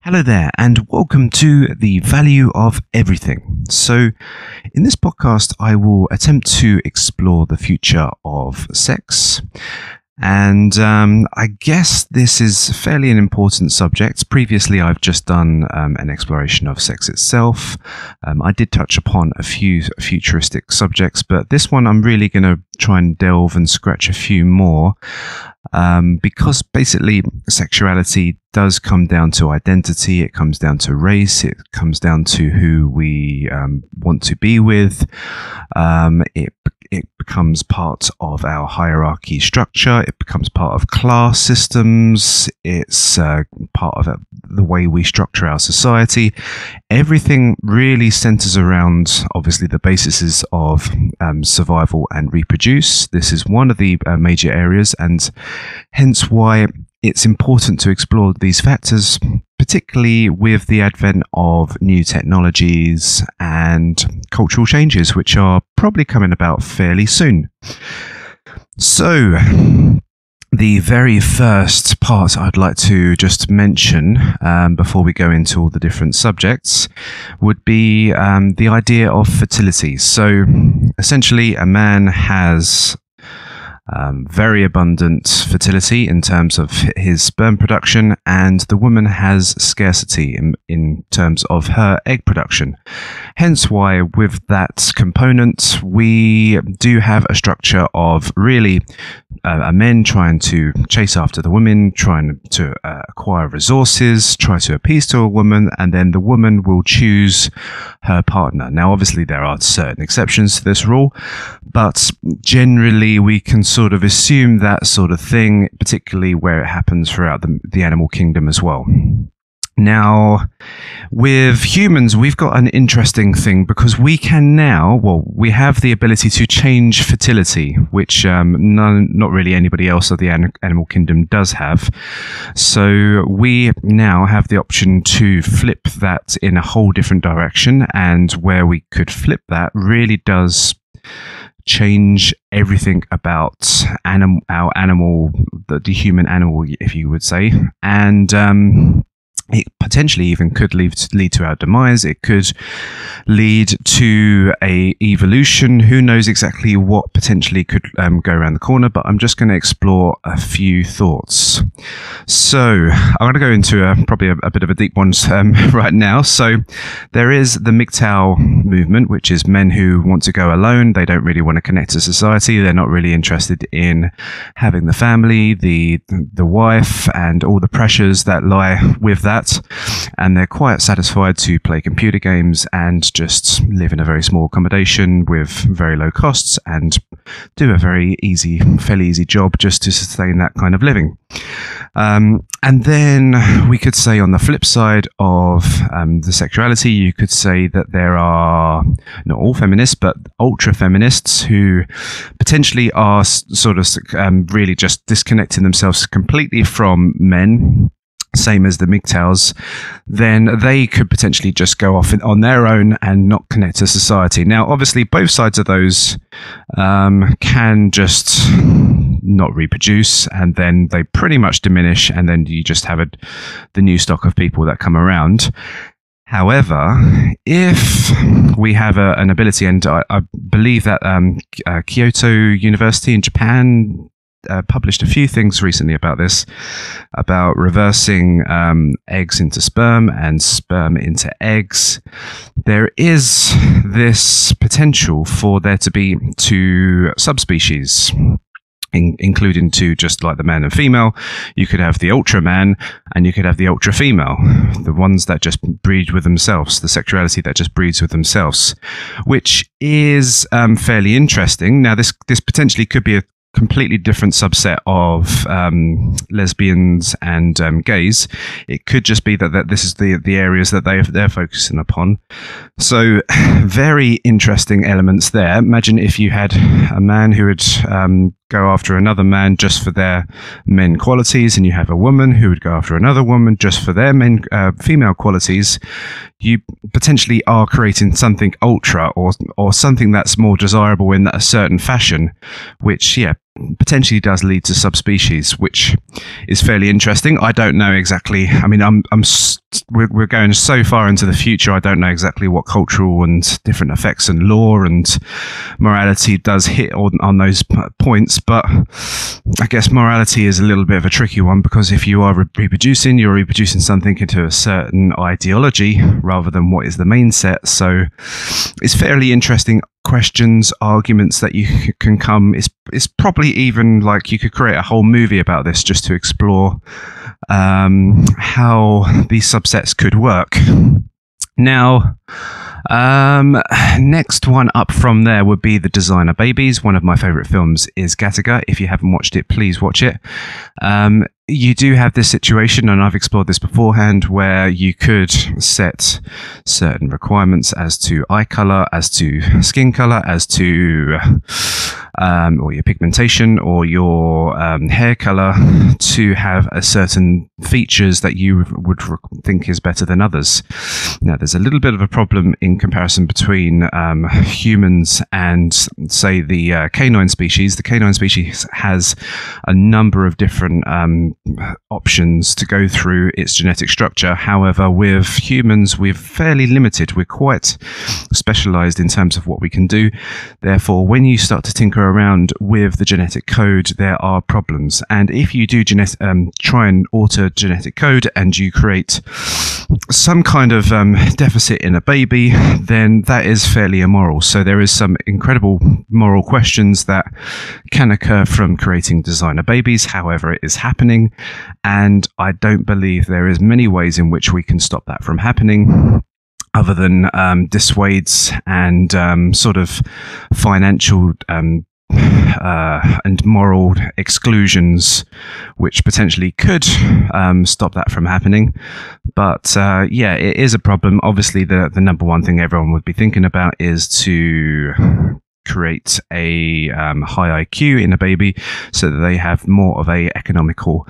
Hello there, and welcome to The Value of Everything. So, in this podcast, I will attempt to explore the future of sex. And I guess this is fairly an important subject. Previously, I've just done an exploration of sex itself. I did touch upon a few futuristic subjects, but this one I'm really going to try and delve and scratch a few more. Because basically sexuality does come down to identity, it comes down to race, it comes down to who we want to be with. It becomes part of our hierarchy structure, it becomes part of class systems, it's part of the way we structure our society. Everything really centers around, obviously, the bases of survival and reproduce. This is one of the major areas, and hence why it's important to explore these factors, particularly with the advent of new technologies and cultural changes, which are probably coming about fairly soon. So, the very first part I'd like to just mention before we go into all the different subjects would be the idea of fertility. So, essentially, a man has very abundant fertility in terms of his sperm production, and the woman has scarcity in terms of her egg production. Hence why with that component we do have a structure of really a men trying to chase after the women, trying to acquire resources, try to appease to a woman, and then the woman will choose her partner. Now obviously there are certain exceptions to this rule, but generally we can sort of assume that sort of thing, particularly where it happens throughout the animal kingdom as well. Now, with humans, we've got an interesting thing because we can now, we have the ability to change fertility, which not really anybody else of the animal kingdom does have. So we now have the option to flip that in a whole different direction, and where we could flip that really does change everything about our animal, the human animal, if you would say, and it potentially even could lead to our demise. It could lead to a evolution. Who knows exactly what potentially could go around the corner, but I'm just going to explore a few thoughts. So I'm going to go into probably a bit of a deep one right now. So there is the MGTOW movement, which is men who want to go alone. They don't really want to connect to society. They're not really interested in having the family, the wife, and all the pressures that lie with that. And they're quite satisfied to play computer games and just live in a very small accommodation with very low costs and do a fairly easy job just to sustain that kind of living. And then we could say on the flip side of the sexuality, you could say that there are not all feminists, but ultra feminists who potentially are sort of really just disconnecting themselves completely from men, same as the MGTOWs. Then they could potentially just go off on their own and not connect to society. Now, obviously, both sides of those can just not reproduce, and then they pretty much diminish, and then you just have the new stock of people that come around. However, if we have an ability, and I believe that Kyoto University in Japan published a few things recently about this, about reversing eggs into sperm and sperm into eggs. There is this potential for there to be two subspecies, including two, just like the man and female. You could have the ultra man and you could have the ultra female, the ones that just breed with themselves, the sexuality that just breeds with themselves, which is fairly interesting. Now, this potentially could be a completely different subset of lesbians and gays. It could just be that this is the areas that they're focusing upon. So very interesting elements there. Imagine if you had a man who would go after another man just for their men qualities, and you have a woman who would go after another woman just for their female qualities. You potentially are creating something ultra or something that's more desirable in a certain fashion, which potentially does lead to subspecies, which is fairly interesting. I don't know exactly. I mean, we're going so far into the future. I don't know exactly what cultural and different effects and law and morality does hit on those points. But I guess morality is a little bit of a tricky one, because if you are reproducing, you're reproducing something into a certain ideology rather than what is the main set. So it's fairly interesting questions, arguments that you can come. It's probably even like you could create a whole movie about this just to explore how these subsets could work. Now, next one up from there would be the designer babies. One of my favorite films is Gattaca. If you haven't watched it, please watch it. You do have this situation, and I've explored this beforehand, where you could set certain requirements as to eye color, as to skin color, as to or your pigmentation or your hair color, to have a certain features that you would think is better than others. Now, there's a little bit of a problem in comparison between humans and, say, the canine species. The canine species has a number of different options to go through its genetic structure. However, with humans, we're fairly limited. We're quite specialized in terms of what we can do. Therefore, when you start to tinker around with the genetic code, there are problems. And if you do try and alter genetic code and you create some kind of deficit in a baby, then that is fairly immoral. So there is some incredible moral questions that can occur from creating designer babies. However, it is happening, and I don't believe there is many ways in which we can stop that from happening, other than dissuades and sort of financial and moral exclusions, which potentially could stop that from happening. But yeah, it is a problem. Obviously, the number one thing everyone would be thinking about is to create a high IQ in a baby so that they have more of a economical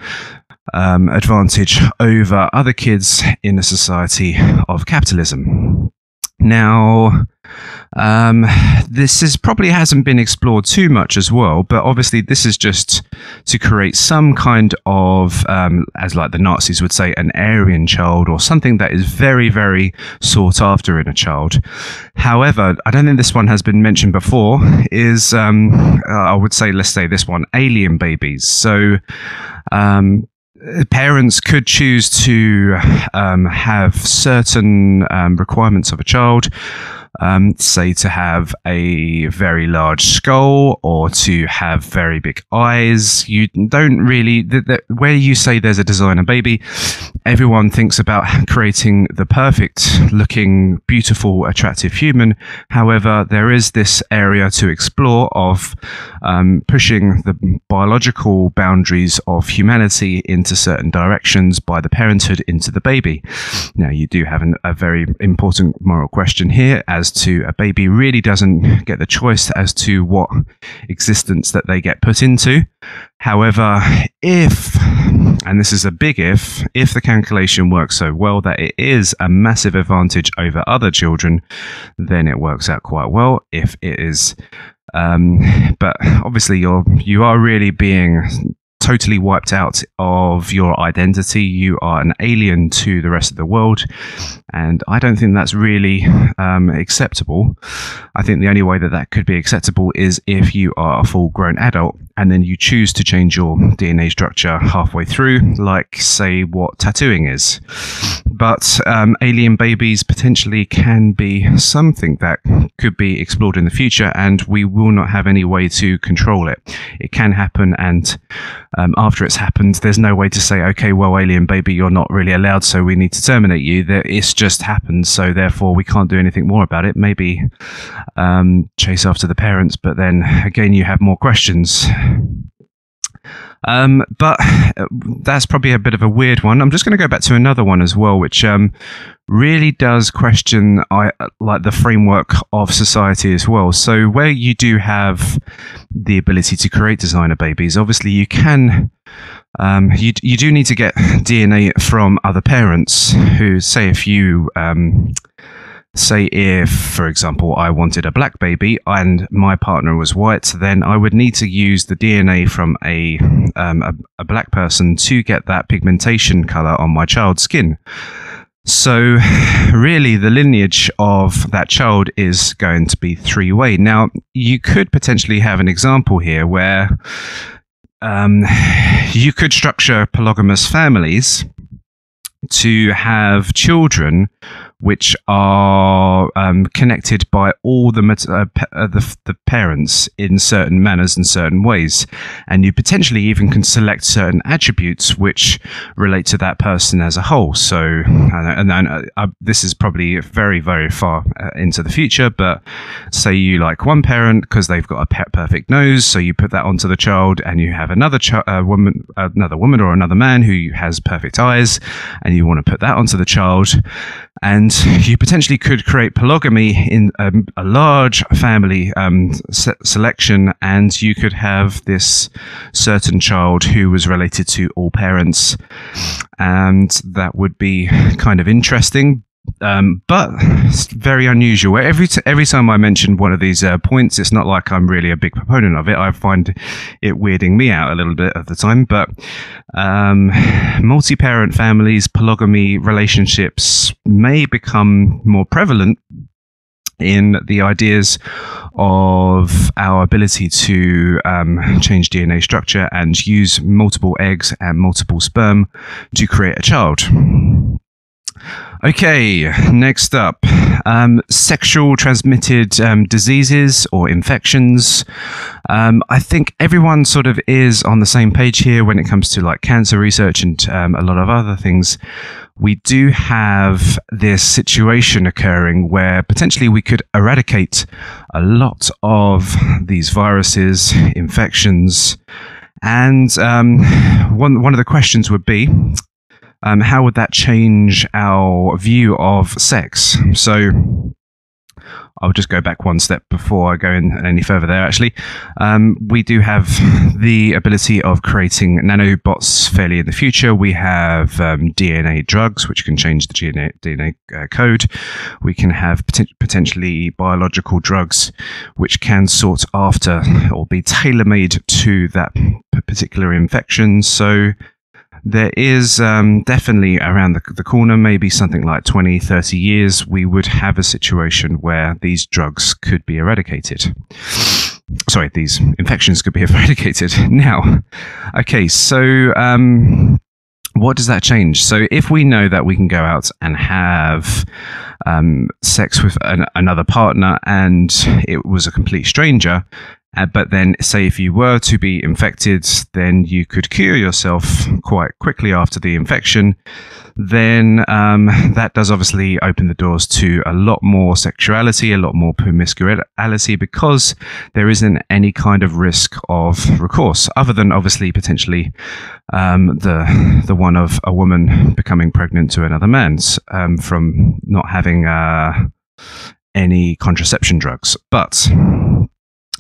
advantage over other kids in a society of capitalism. Now, this probably hasn't been explored too much as well, but obviously this is just to create some kind of, as like the Nazis would say, an Aryan child, or something that is very, very sought after in a child. However, I don't think this one has been mentioned before, is, I would say, let's say this one, alien babies. So, parents could choose to have certain requirements of a child, say to have a very large skull or to have very big eyes. You don't really, where you say there's a designer baby, everyone thinks about creating the perfect looking, beautiful, attractive human. However, there is this area to explore of pushing the biological boundaries of humanity into certain directions by the parenthood into the baby. Now, you do have a very important moral question here, as to a baby really doesn't get the choice as to what existence that they get put into. However, if, and this is a big if the calculation works so well that it is a massive advantage over other children, then it works out quite well. If it is, but obviously you are really being totally wiped out of your identity. You are an alien to the rest of the world, and I don't think that's really acceptable. I think the only way that that could be acceptable is if you are a full-grown adult and then you choose to change your DNA structure halfway through, like, say, what tattooing is. But alien babies potentially can be something that could be explored in the future, and we will not have any way to control it. It can happen, and after it's happened, there's no way to say, okay, well, alien baby, you're not really allowed, so we need to terminate you. It's just happened, so therefore we can't do anything more about it. Maybe chase after the parents, but then again, you have more questions. But that's probably a bit of a weird one. I'm just going to go back to another one as well, which really does question like the framework of society as well. So where you do have the ability to create designer babies, obviously you can, you do need to get DNA from other parents who, say, if you say if, for example, I wanted a black baby and my partner was white, then I would need to use the DNA from a black person to get that pigmentation color on my child's skin. So really, the lineage of that child is going to be three-way. Now, you could potentially have an example here where you could structure polygamous families to have children which are connected by all the parents in certain manners and certain ways. And you potentially even can select certain attributes which relate to that person as a whole. So, this is probably very, very far into the future, but say you like one parent because they've got a perfect nose, so you put that onto the child, and you have another woman or another man who has perfect eyes, and you want to put that onto the child. And you potentially could create polygamy in a large family selection, and you could have this certain child who was related to all parents, and that would be kind of interesting. But it's very unusual. Every time I mention one of these points, it's not like I'm really a big proponent of it. I find it weirding me out a little bit at the time. But multi-parent families, polygamy relationships may become more prevalent in the ideas of our ability to change DNA structure and use multiple eggs and multiple sperm to create a child. Okay, next up, sexual transmitted diseases or infections. I think everyone sort of is on the same page here when it comes to like cancer research and a lot of other things. We do have this situation occurring where potentially we could eradicate a lot of these viruses, infections, and one of the questions would be, how would that change our view of sex? So I'll just go back one step before I go in any further there, actually. We do have the ability of creating nanobots fairly in the future. We have DNA drugs, which can change the DNA code. We can have potentially biological drugs, which can sought after or be tailor-made to that particular infection. So there is definitely around the corner, maybe something like 20, 30 years, we would have a situation where these drugs could be eradicated. Sorry, these infections could be eradicated. Now, okay, so what does that change? So if we know that we can go out and have sex with another partner and it was a complete stranger, but then, say if you were to be infected, then you could cure yourself quite quickly after the infection. Then that does obviously open the doors to a lot more sexuality, a lot more promiscuity, because there isn't any kind of risk of recourse, other than obviously potentially the one of a woman becoming pregnant to another man from not having any contraception drugs. But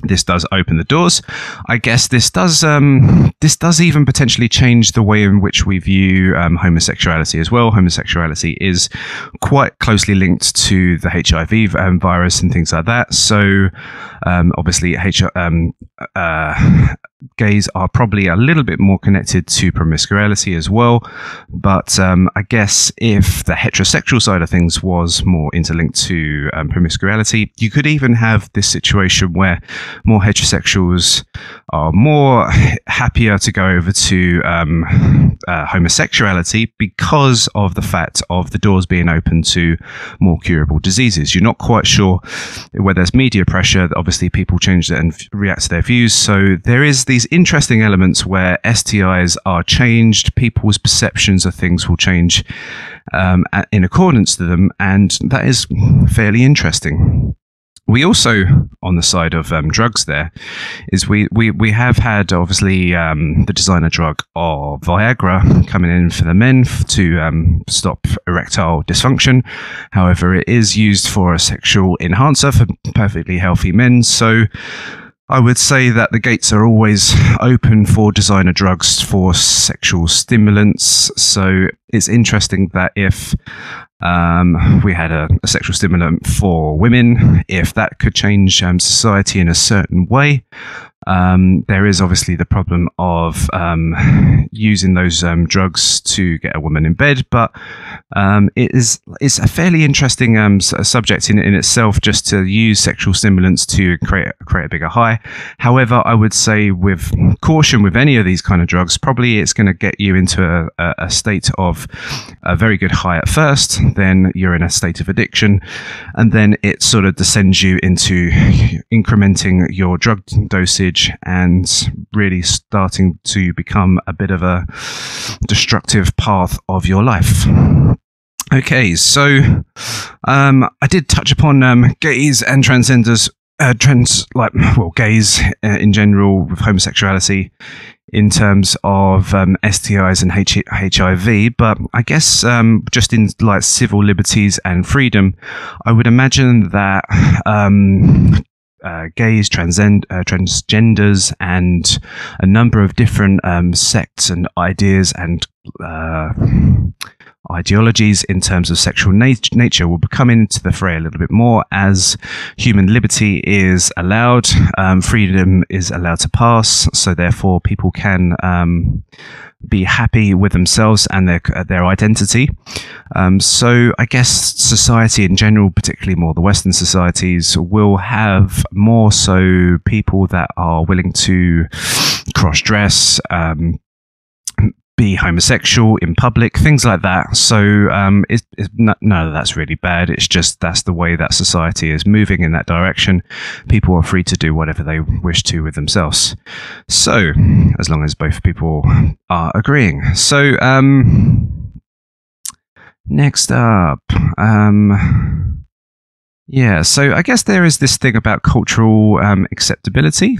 this does open the doors. I guess this does even potentially change the way in which we view homosexuality as well. Homosexuality is quite closely linked to the HIV virus and things like that. So obviously gays are probably a little bit more connected to promiscuity as well. But I guess if the heterosexual side of things was more interlinked to promiscuity, you could even have this situation where more heterosexuals are more happier to go over to homosexuality because of the fact of the doors being open to more curable diseases. You're not quite sure whether there's media pressure. Obviously, people change that and react to their views. So there is these interesting elements where STIs are changed. People's perceptions of things will change in accordance to them, and that is fairly interesting. We also, on the side of drugs there, is we have had, obviously, the designer drug of Viagra coming in for the men to stop erectile dysfunction. However, it is used for a sexual enhancer for perfectly healthy men. So I would say that the gates are always open for designer drugs for sexual stimulants. So it's interesting that if we had a sexual stimulant for women, if that could change society in a certain way. There is obviously the problem of using those drugs to get a woman in bed, but it's a fairly interesting subject in itself, just to use sexual stimulants to create a bigger high. However, I would say with caution with any of these kind of drugs, probably it's going to get you into a state of a very good high at first, then you're in a state of addiction, and then it sort of descends you into incrementing your drug dosage and really starting to become a bit of a destructive path of your life. Okay, so I did touch upon gays and transgenders, gays in general with homosexuality in terms of STIs and HIV, but I guess just in like civil liberties and freedom, I would imagine that gays, transgenders, and a number of different sects and ideas and ideologies in terms of sexual nature will come into the fray a little bit more as human liberty is allowed, freedom is allowed to pass, so therefore people can be happy with themselves and their identity. So I guess society in general, particularly more the Western societies, will have more so people that are willing to cross-dress, be homosexual in public, things like that. So none of that's really bad. It's just that's the way that society is moving in that direction. People are free to do whatever they wish to with themselves. So as long as both people are agreeing. So next up, yeah, so I guess there is this thing about cultural acceptability.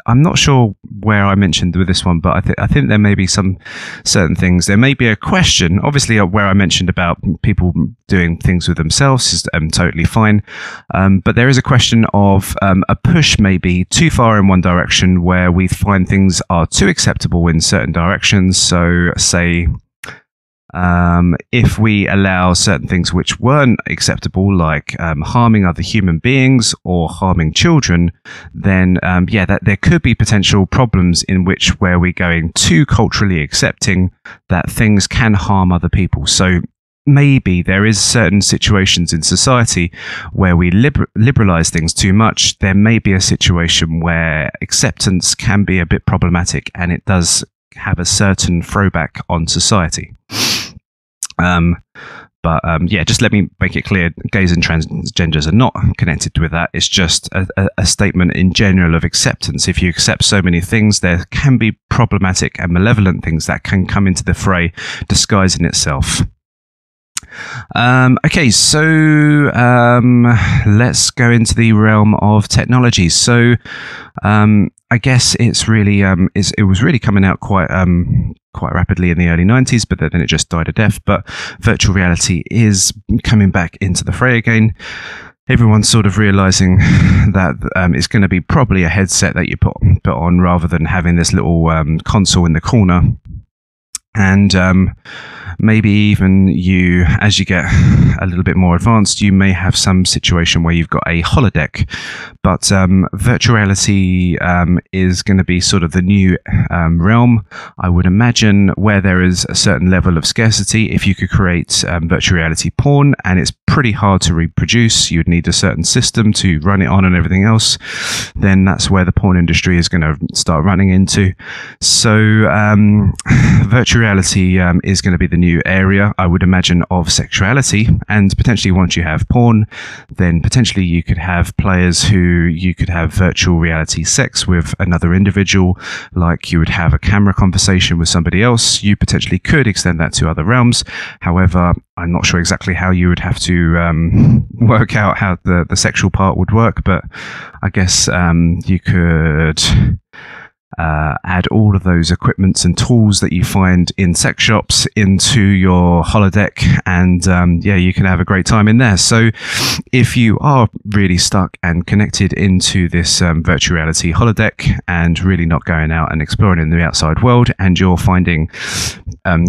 I'm not sure where I mentioned with this one, but I think there may be some certain things. There may be a question, obviously, where I mentioned about people doing things with themselves is totally fine. But there is a question of a push maybe too far in one direction where we find things are too acceptable in certain directions. So say, if we allow certain things which weren't acceptable, like harming other human beings or harming children, then that there could be potential problems in which where we're going too culturally accepting that things can harm other people. So maybe there is certain situations in society where we liberalize things too much. There may be a situation where acceptance can be a bit problematic, and it does have a certain throwback on society. Just let me make it clear, gays and transgenders are not connected with that. It's just a statement in general of acceptance. If you accept so many things, there can be problematic and malevolent things that can come into the fray, disguising itself. Okay, so let's go into the realm of technology. So I guess it's really it was really coming out quite rapidly in the early 90s, but then it just died a death. But virtual reality is coming back into the fray again. Everyone's sort of realizing that it's going to be probably a headset that you put on rather than having this little console in the corner. And maybe even you, as you get a little bit more advanced, you may have some situation where you've got a holodeck. But virtual reality is going to be sort of the new realm, I would imagine, where there is a certain level of scarcity. If you could create virtual reality porn, and it's pretty hard to reproduce, you'd need a certain system to run it on and everything else, then that's where the porn industry is going to start running into. So virtual reality is going to be the new area, I would imagine, of sexuality. And potentially once you have porn, then potentially you could have players who you could have virtual reality sex with another individual, like you would have a camera conversation with somebody else. You potentially could extend that to other realms. However, I'm not sure exactly how you would have to work out how the sexual part would work, but I guess you could add all of those equipments and tools that you find in sex shops into your holodeck, and yeah, you can have a great time in there. So if you are really stuck and connected into this virtual reality holodeck and really not going out and exploring in the outside world, and you're finding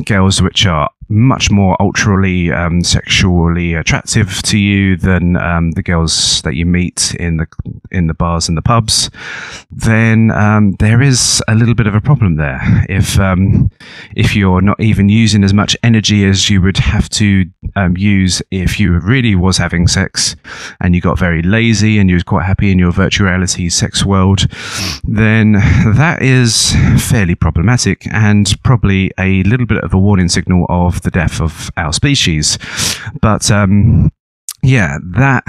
girls which are much more ultrally sexually attractive to you than the girls that you meet in the bars and the pubs, then there is a little bit of a problem there. If you're not even using as much energy as you would have to use if you really was having sex, and you got very lazy and you was quite happy in your virtual reality sex world, then that is fairly problematic and probably a little bit of a warning signal of the death of our species. But yeah, that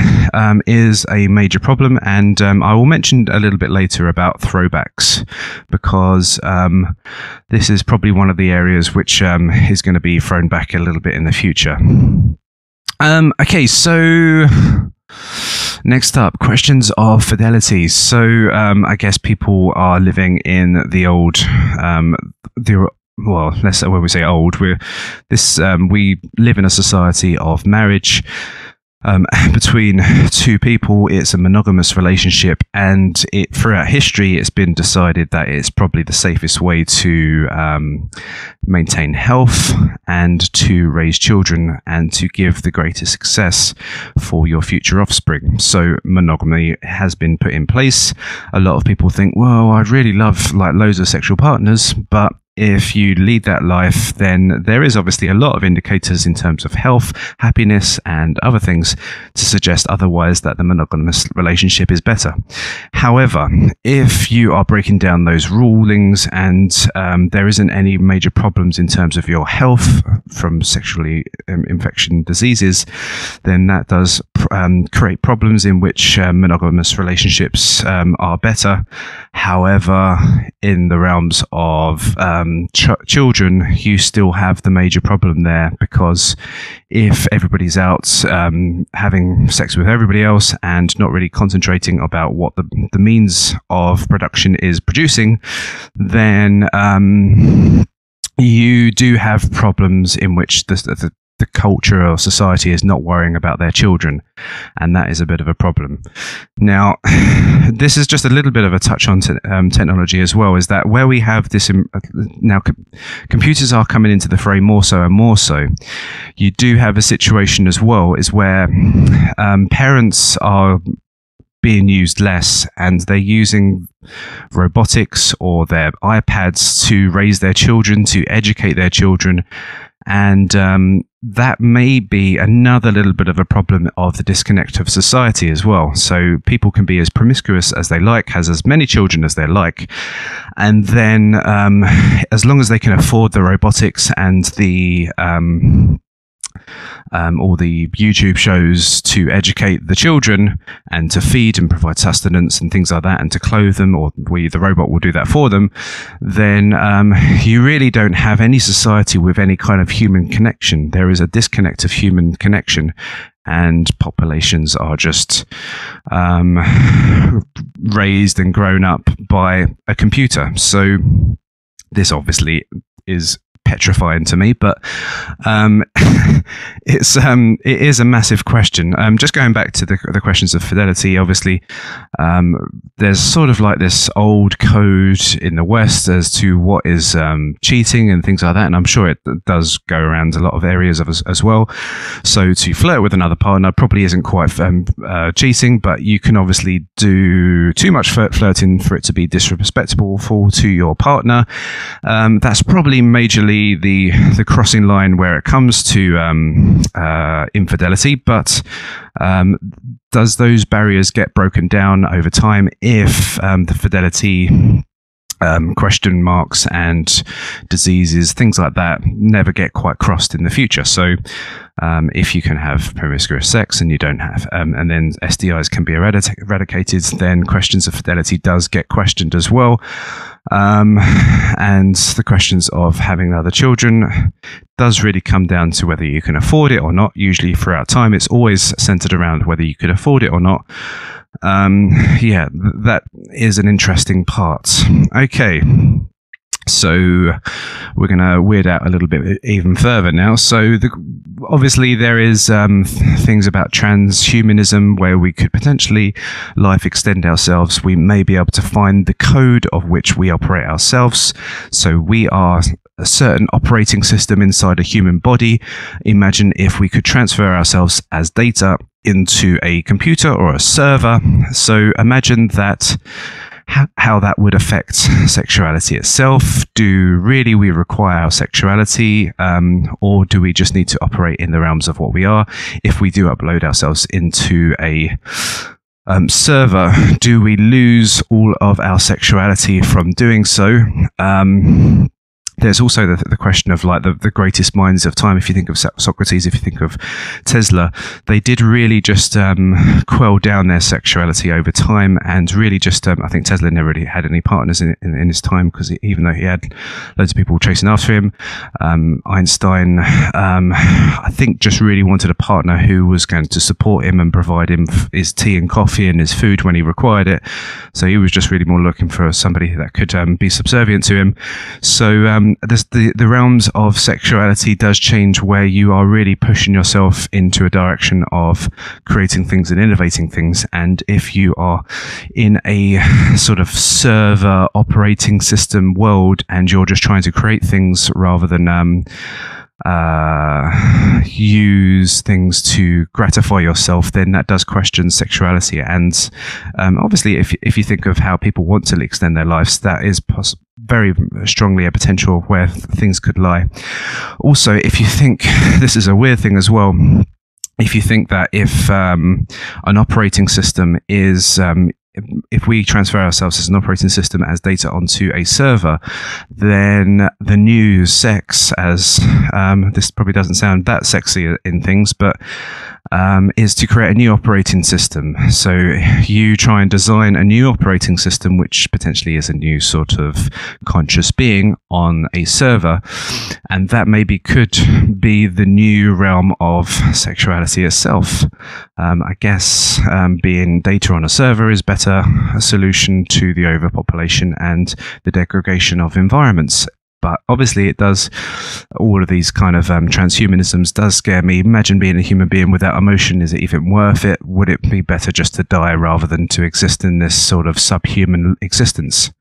is a major problem, and I will mention a little bit later about throwbacks, because this is probably one of the areas which is going to be thrown back a little bit in the future. Okay, so next up, questions of fidelity. So I guess people are living in the old, well, let's say, when we say old, we live in a society of marriage. Between two people, it's a monogamous relationship, and throughout history it's been decided that it's probably the safest way to maintain health and to raise children and to give the greatest success for your future offspring. So monogamy has been put in place. A lot of people think, well, I'd really love like loads of sexual partners, but if you lead that life, then there is obviously a lot of indicators in terms of health, happiness, and other things to suggest otherwise, that the monogamous relationship is better. However, if you are breaking down those rulings and there isn't any major problems in terms of your health from sexually infection diseases, then that does create problems in which monogamous relationships are better. However, in the realms of children, you still have the major problem there, because if everybody's out having sex with everybody else and not really concentrating about what the means of production is producing, then you do have problems in which the culture or society is not worrying about their children, and that is a bit of a problem. Now, this is just a little bit of a touch on technology as well, is that where we have this now, computers are coming into the fray more so and more so. You do have a situation as well is where parents are being used less, and they're using robotics or their iPads to raise their children, to educate their children. And that may be another little bit of a problem of the disconnect of society as well. So people can be as promiscuous as they like, has as many children as they like, and then as long as they can afford the robotics and the all the YouTube shows to educate the children and to feed and provide sustenance and things like that, and to clothe them, or the robot will do that for them, then you really don't have any society with any kind of human connection. There is a disconnect of human connection, and populations are just raised and grown up by a computer. So this obviously is petrifying to me, but it is a massive question. Just going back to the questions of fidelity, obviously there's sort of like this old code in the West as to what is cheating and things like that, and I'm sure it does go around a lot of areas of us as well. So to flirt with another partner probably isn't quite cheating, but you can obviously do too much flirting for it to be disrespectful to your partner. That's probably majorly the crossing line where it comes to infidelity, but does those barriers get broken down over time if the fidelity question marks and diseases, things like that, never get quite crossed in the future? So if you can have promiscuous sex and you don't have, and then STIs can be eradicated, then questions of fidelity does get questioned as well. And the questions of having other children does really come down to whether you can afford it or not. Usually throughout time, it's always centered around whether you could afford it or not. Yeah, that is an interesting part. Okay. So we're going to weird out a little bit even further now. So obviously there is things about transhumanism where we could potentially life extend ourselves. We may be able to find the code of which we operate ourselves. So we are a certain operating system inside a human body. Imagine if we could transfer ourselves as data into a computer or a server. So imagine that how that would affect sexuality itself. Do really we require our sexuality, or do we just need to operate in the realms of what we are? If we do upload ourselves into a server, do we lose all of our sexuality from doing so? There's also the question of like the greatest minds of time. If you think of Socrates, if you think of Tesla, they did really just quell down their sexuality over time, and really just I think Tesla never really had any partners in his time, because even though he had loads of people chasing after him, Einstein I think just really wanted a partner who was going to support him and provide him his tea and coffee and his food when he required it. So he was just really more looking for somebody that could be subservient to him. So the realms of sexuality does change, where you are really pushing yourself into a direction of creating things and innovating things. And if you are in a sort of server operating system world and you're just trying to create things rather than use things to gratify yourself, then that does question sexuality. And obviously if you think of how people want to extend their lives, that is very strongly a potential where things could lie. Also, if you think, this is a weird thing as well, if you think that if an operating system is if we transfer ourselves as an operating system as data onto a server, then the new sex, as this probably doesn't sound that sexy in things, but is to create a new operating system. So you try and design a new operating system, which potentially is a new sort of conscious being on a server, and that maybe could be the new realm of sexuality itself. I guess being data on a server is better a solution to the overpopulation and the degradation of environments. But obviously it does, all of these kind of transhumanisms does scare me. Imagine being a human being without emotion. Is it even worth it? Would it be better just to die rather than to exist in this sort of subhuman existence?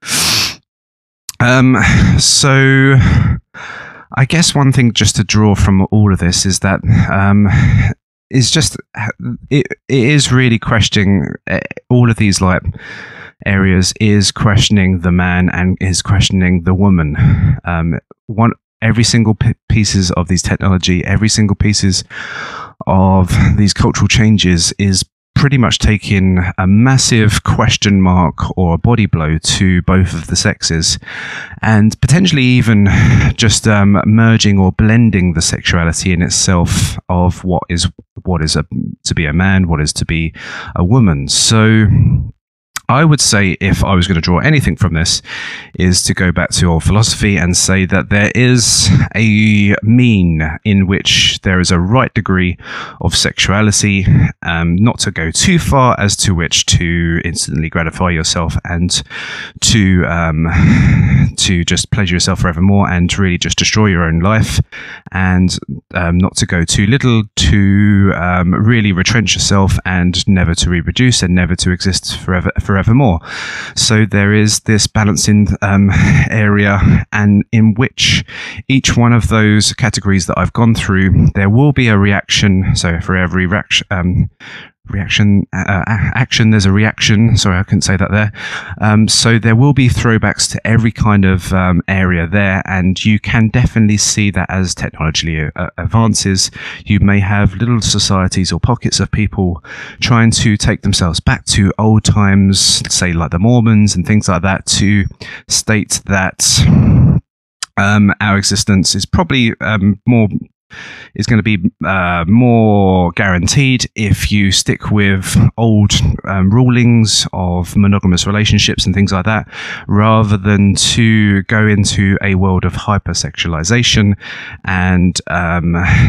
So I guess one thing just to draw from all of this is that is just it is really questioning all of these like areas, is questioning the man and is questioning the woman. Every single pieces of these technology, every single pieces of these cultural changes is pretty much taking a massive question mark or a body blow to both of the sexes, and potentially even just merging or blending the sexuality in itself of what is to be a man, what is to be a woman. So I would say, if I was going to draw anything from this, is to go back to old philosophy and say that there is a mean in which there is a right degree of sexuality, not to go too far as to which to instantly gratify yourself and to just pleasure yourself forevermore and really just destroy your own life, and not to go too little to really retrench yourself and never to reproduce and never to exist forevermore. So there is this balancing area, and in which each one of those categories that I've gone through, there will be a reaction. So for every action, there's a reaction. Sorry, I couldn't say that there. So there will be throwbacks to every kind of area there, and you can definitely see that as technology advances, you may have little societies or pockets of people trying to take themselves back to old times, say like the Mormons and things like that, to state that our existence is probably is going to be more guaranteed if you stick with old rulings of monogamous relationships and things like that, rather than to go into a world of hypersexualization and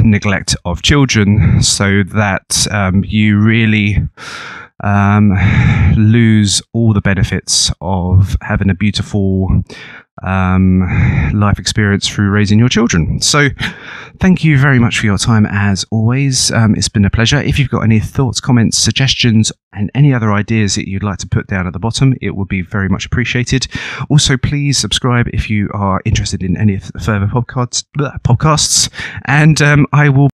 neglect of children, so that you really lose all the benefits of having a beautiful life experience through raising your children. So thank you very much for your time as always. It's been a pleasure. If you've got any thoughts, comments, suggestions, and any other ideas that you'd like to put down at the bottom, it would be very much appreciated. Also, please subscribe if you are interested in any further podcasts, and I will